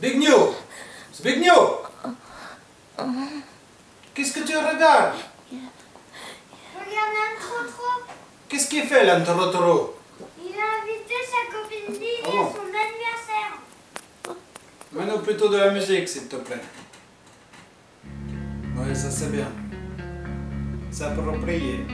Zbigniew! Zbigniew! Qu'est-ce que tu regardes? Regarde un trop. Qu'est-ce qu'il fait là, Toro? Il a invité sa copine Lily à Oh. son anniversaire. Mets-nous plutôt de la musique, s'il te plaît. Oui, ça c'est bien. C'est approprié.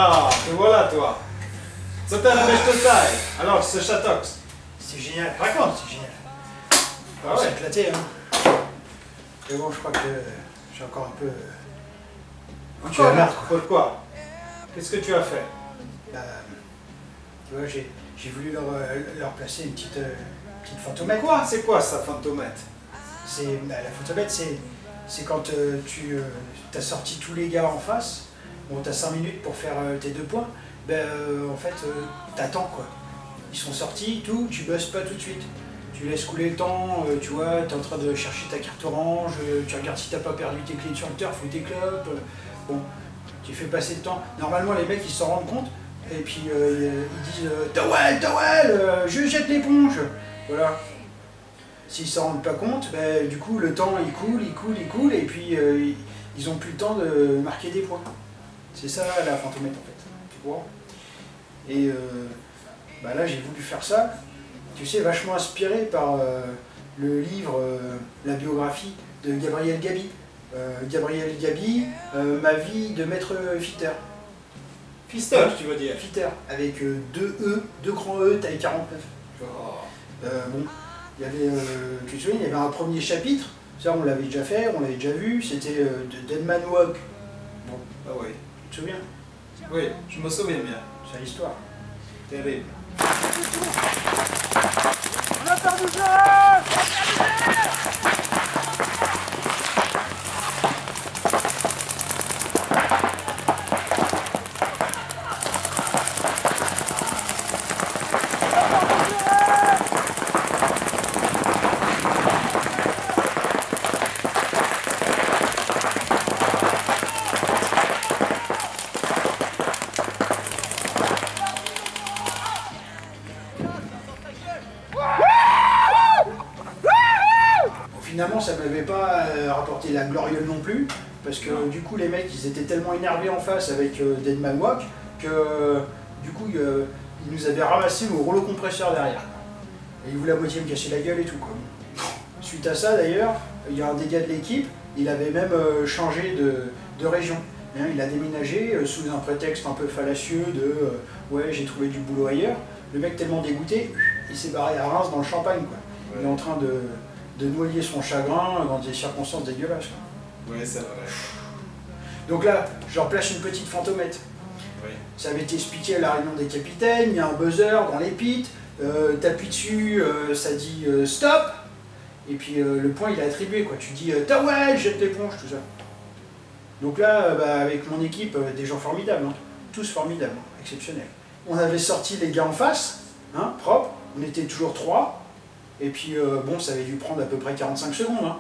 Ah, te voilà toi. Ça t'a la mèche totale. Alors, ce chatox. C'est génial, raconte, c'est génial. Ah C'est ouais. éclaté, hein. Mais bon, je crois que j'ai encore un peu... Tu Encore vas voir, quoi. Pourquoi? Qu'est-ce que tu as fait? Bah, tu vois, j'ai voulu leur placer une petite fantomette. Quoi? C'est quoi ça, fantomette? La fantomette, c'est quand tu as sorti tous les gars en face. Bon, tu as 5 minutes pour faire tes 2 points. Ben, en fait, t'attends, quoi. Ils sont sortis, tout, tu bosses pas tout de suite. Tu laisses couler le temps, tu vois, tu es en train de chercher ta carte orange, tu regardes si t'as pas perdu tes clés de chanteur, ou tes clopes. Bon, tu fais passer le temps. Normalement, les mecs, ils s'en rendent compte, et puis ils disent Towel, je jette l'éponge. Voilà. S'ils s'en rendent pas compte, ben, du coup, le temps, il coule, et puis ils ont plus le temps de marquer des points. C'est ça, la fantomette, en fait. Tu vois. Et bah là, j'ai voulu faire ça. Tu sais, vachement inspiré par le livre, la biographie de Gabriel Gabi. Gabriel Gabi, Ma vie de maître Fitter. Fister, tu veux dire? Fitter, avec 2 E, 2 grands E, taille 49. Oh. Bon, il y avait, tu te souviens, il y avait un premier chapitre, ça on l'avait déjà fait, on l'avait déjà vu, c'était de Deadman Walk. Bon, Ah oui. tu te souviens? Oui, je me souviens bien. C'est l'histoire. Terrible. On a perdu le jeu. Finalement, ça ne m'avait pas rapporté la gloriole non plus, parce que du coup, les mecs, ils étaient tellement énervés en face avec Deadman Walk que du coup, ils nous avaient ramassé le rouleau compresseur derrière. Et ils voulaient à moitié me casser la gueule et tout, quoi. Suite à ça, d'ailleurs, il y a un des gars de l'équipe, il avait même changé de région. Hein, il a déménagé sous un prétexte un peu fallacieux de ouais, j'ai trouvé du boulot ailleurs. Le mec, tellement dégoûté, il s'est barré à Reims dans le Champagne, quoi. Il est en train de noyer son chagrin dans des circonstances dégueulasses. Oui, c'est vrai. Donc là, je replace une petite fantomette. Oui. Ça avait été expliqué à la réunion des capitaines, il y a un buzzer dans les pits, t'appuies dessus, ça dit stop, et puis le point il est attribué, quoi. Tu dis Towel, jette l'éponge, tout ça. Donc là, bah, avec mon équipe, des gens formidables, hein. Tous formidables, hein, exceptionnels. On avait sorti les gars en face, hein, propre, on était toujours 3. Et puis, bon, ça avait dû prendre à peu près 45 secondes. Hein.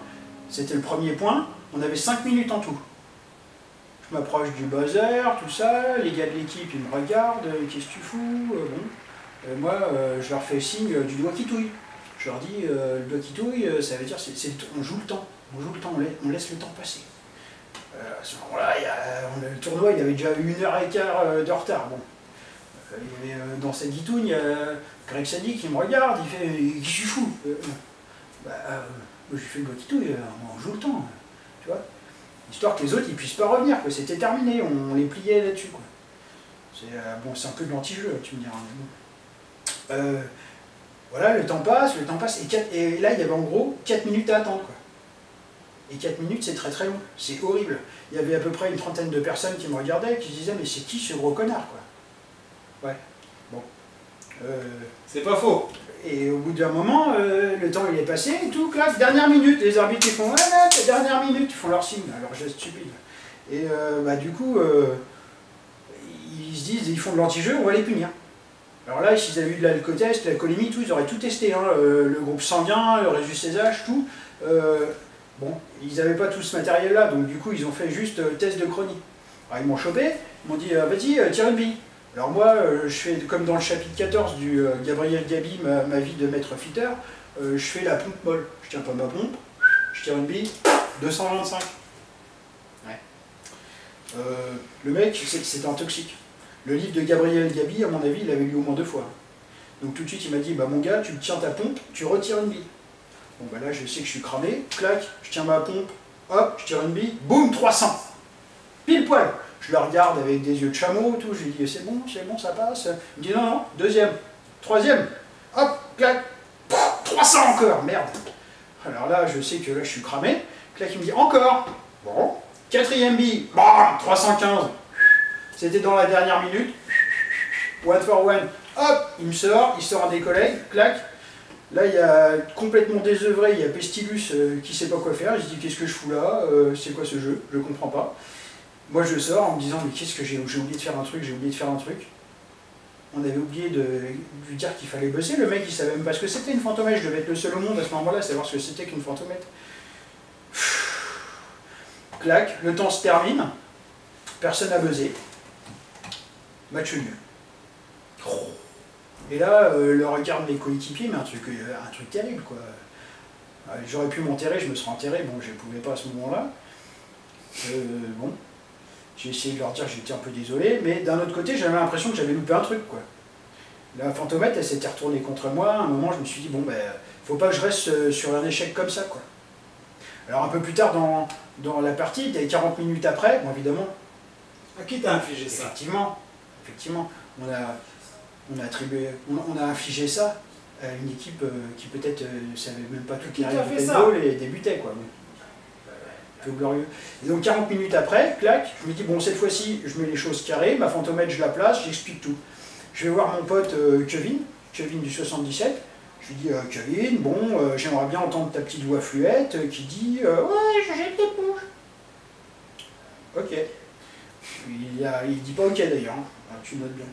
C'était le premier point. On avait 5 minutes en tout. Je m'approche du buzzer, tout ça. Les gars de l'équipe, ils me regardent. Qu'est-ce que tu fous? Bon. Moi, je leur fais signe du doigt qui touille. Je leur dis, le doigt qui touille, ça veut dire on joue le temps. On joue le temps, on laisse le temps passer. À ce moment-là, le tournoi, il avait déjà eu 1h15 de retard. Bon. Il y avait dans cette guitougne, Greg Sadi qui me regarde, il fait « Qu'est-ce que tu fous ?» J'ai fait le doigt qui touille, on joue le temps, tu vois. Histoire que les autres ils puissent pas revenir, quoi. C'était terminé, on les pliait là-dessus, quoi. Bon, c'est un peu de l'anti-jeu, tu me diras. Bon. Voilà, le temps passe, et là il y avait en gros 4 minutes à attendre, quoi. Et 4 minutes c'est très très long, c'est horrible. Il y avait à peu près une trentaine de personnes qui me regardaient et qui se disaient « Mais c'est qui ce gros connard, quoi ?» Ouais, bon. C'est pas faux. Et au bout d'un moment, le temps il est passé et tout, clac, dernière minute, les arbitres ils font ah, dernière minute, ils font leur signe, leur geste stupide. Et bah, du coup, ils se disent, ils font de l'anti-jeu, on va les punir. Alors là, s'ils avaient eu de l'alcotest, de l'alcoolémie, tout, ils auraient tout testé, hein, le groupe sanguin, le résus SH, tout. Bon, ils n'avaient pas tout ce matériel-là, donc du coup, ils ont fait juste test de chronie. Alors, ils m'ont chopé, ils m'ont dit, vas-y, tire une bille. Alors moi, je fais comme dans le chapitre 14 du Gabriel Gabi, ma vie de maître fitter, je fais la pompe molle. Je tiens pas ma pompe, je tire une bille, 225. Ouais. Le mec, c'était un toxique. Le livre de Gabriel Gabi, à mon avis, il l'avait lu au moins 2 fois. Donc tout de suite, il m'a dit, bah mon gars, tu tiens ta pompe, tu retires une bille. Bon bah là, je sais que je suis cramé, clac, je tiens ma pompe, hop, je tire une bille, boum, 300. Pile poil. Je le regarde avec des yeux de chameau, tout, je lui dis, c'est bon, ça passe. Il me dit, non, non, deuxième, troisième, hop, clac, 300 encore, merde. Alors là, je sais que là, je suis cramé, clac, il me dit, encore, bon, quatrième bille, bam, 315. C'était dans la dernière minute, one for one, hop, il sort un des collègues, clac. Là, il y a complètement désœuvré, il y a Pestilus qui sait pas quoi faire, il se dit, qu'est-ce que je fous là, c'est quoi ce jeu, je comprends pas. Moi je sors en me disant mais qu'est-ce que j'ai oublié de faire un truc, On avait oublié de lui dire qu'il fallait bosser, le mec il savait même pas ce que c'était une fantomette, je devais être le seul au monde à ce moment-là à savoir ce que c'était qu'une fantomette. Clac, le temps se termine, personne n'a buzzé, match nul. Et là, le regard de mes coéquipiers, mais un truc terrible quoi. J'aurais pu m'enterrer, je me serais enterré, bon je ne pouvais pas à ce moment-là. Bon. J'ai essayé de leur dire que j'étais un peu désolé, mais d'un autre côté, j'avais l'impression que j'avais loupé un truc, quoi. La fantomette, elle s'était retournée contre moi. À un moment, je me suis dit, bon, ben, faut pas que je reste sur un échec comme ça, quoi. Alors, un peu plus tard dans la partie, 40 minutes après, bon, évidemment... À qui t'a infligé ça? Effectivement, on a infligé ça à une équipe qui peut-être savait même pas tout qui arrivait au paintball et débutait, quoi. Peu glorieux. Et donc 40 minutes après, clac, je me dis bon cette fois-ci je mets les choses carrées, ma fantomette je la place, j'explique tout. Je vais voir mon pote Kevin du 77, je lui dis Kevin, bon j'aimerais bien entendre ta petite voix fluette qui dit ouais je jette l'éponge. Ok. Il dit pas ok d'ailleurs, hein. Tu notes bien.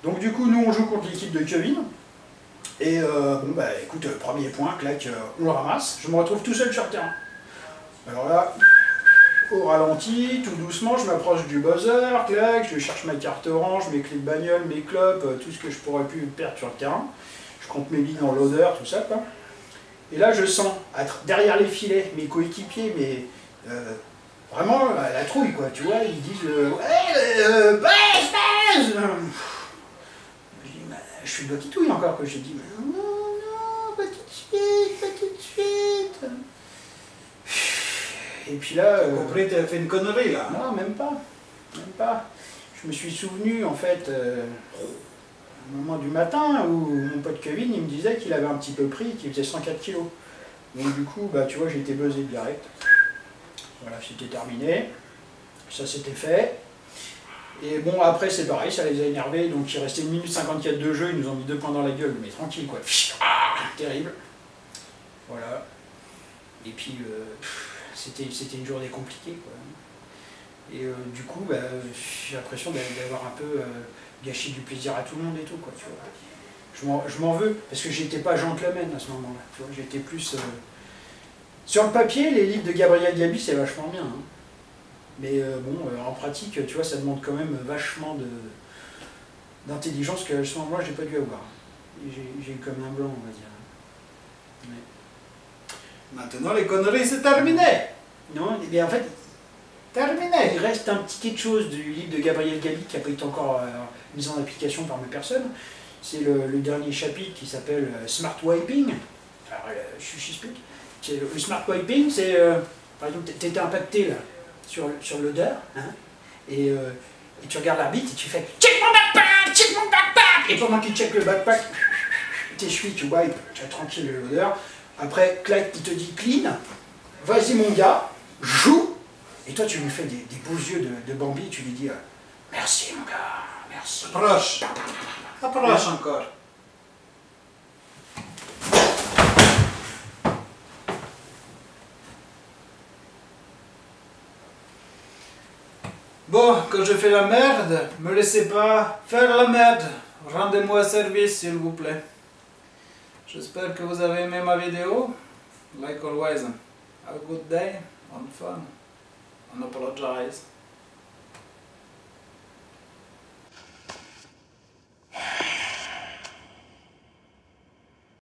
Donc du coup nous on joue contre l'équipe de Kevin, et bon bah écoute, premier point, clac, on le ramasse, je me retrouve tout seul sur le terrain. Alors là, au ralenti, tout doucement, je m'approche du buzzer, clac, je cherche ma carte orange, mes clés de bagnole, mes clopes, tout ce que je pourrais pu perdre sur le terrain. Je compte mes billes dans l'odeur, tout ça, quoi. Et là, je sens, derrière les filets, mes coéquipiers, mais vraiment la trouille, quoi, tu vois, ils disent ouais, baisse. Je suis de titouille encore, quoi. J'ai dit, non, pas tout de suite. Et puis là... T'as compris, t'as fait une connerie là? Non, même pas. Je me suis souvenu, en fait, au moment du matin, où mon pote Kevin, il me disait qu'il avait un petit peu pris, qu'il faisait 104 kilos. Donc du coup, bah, tu vois, j'ai été buzzé direct. Voilà, c'était terminé. Ça, c'était fait. Et bon, après, c'est pareil, ça les a énervés. Donc il restait 1 minute 54 de jeu, ils nous ont mis 2 points dans la gueule, mais tranquille, quoi. Terrible. Voilà. Et puis... c'était une journée compliquée, quoi. Et du coup, bah, j'ai l'impression d'avoir un peu gâché du plaisir à tout le monde et tout, quoi, tu vois. Je m'en veux, parce que j'étais pas gentleman à ce moment-là, tu vois, j'étais plus... Sur le papier, les livres de Gabriel Gabi, c'est vachement bien, hein. Mais bon, en pratique, tu vois, ça demande quand même vachement d'intelligence que à ce moment-là, j'ai pas dû avoir. J'ai eu comme un blanc, on va dire. Mais... Maintenant, les conneries, c'est terminé. Non, mais en fait, terminé. Il reste un petit quelque chose du livre de Gabriel Gabi qui n'a pas été encore mis en application par mes personnes. C'est le dernier chapitre qui s'appelle Smart Wiping. Alors, je explique. Le Smart Wiping, c'est, par exemple, tu étais impacté là, sur l'odeur, hein, et tu regardes l'arbitre et tu fais « Check mon backpack !» Et pendant qu'il check le backpack, t'essuies, tu wipes, tu as tranquille l'odeur. Après, clac, il te dit clean, vas-y mon gars, joue, et toi tu lui fais des beaux yeux de Bambi, et tu lui dis merci mon gars, merci. Approche, approche encore. Bon, quand je fais la merde, me laissez pas faire la merde. Rendez-moi service s'il vous plaît. J'espère que vous avez aimé ma vidéo. Like always, Have a good day, and fun, and apologize.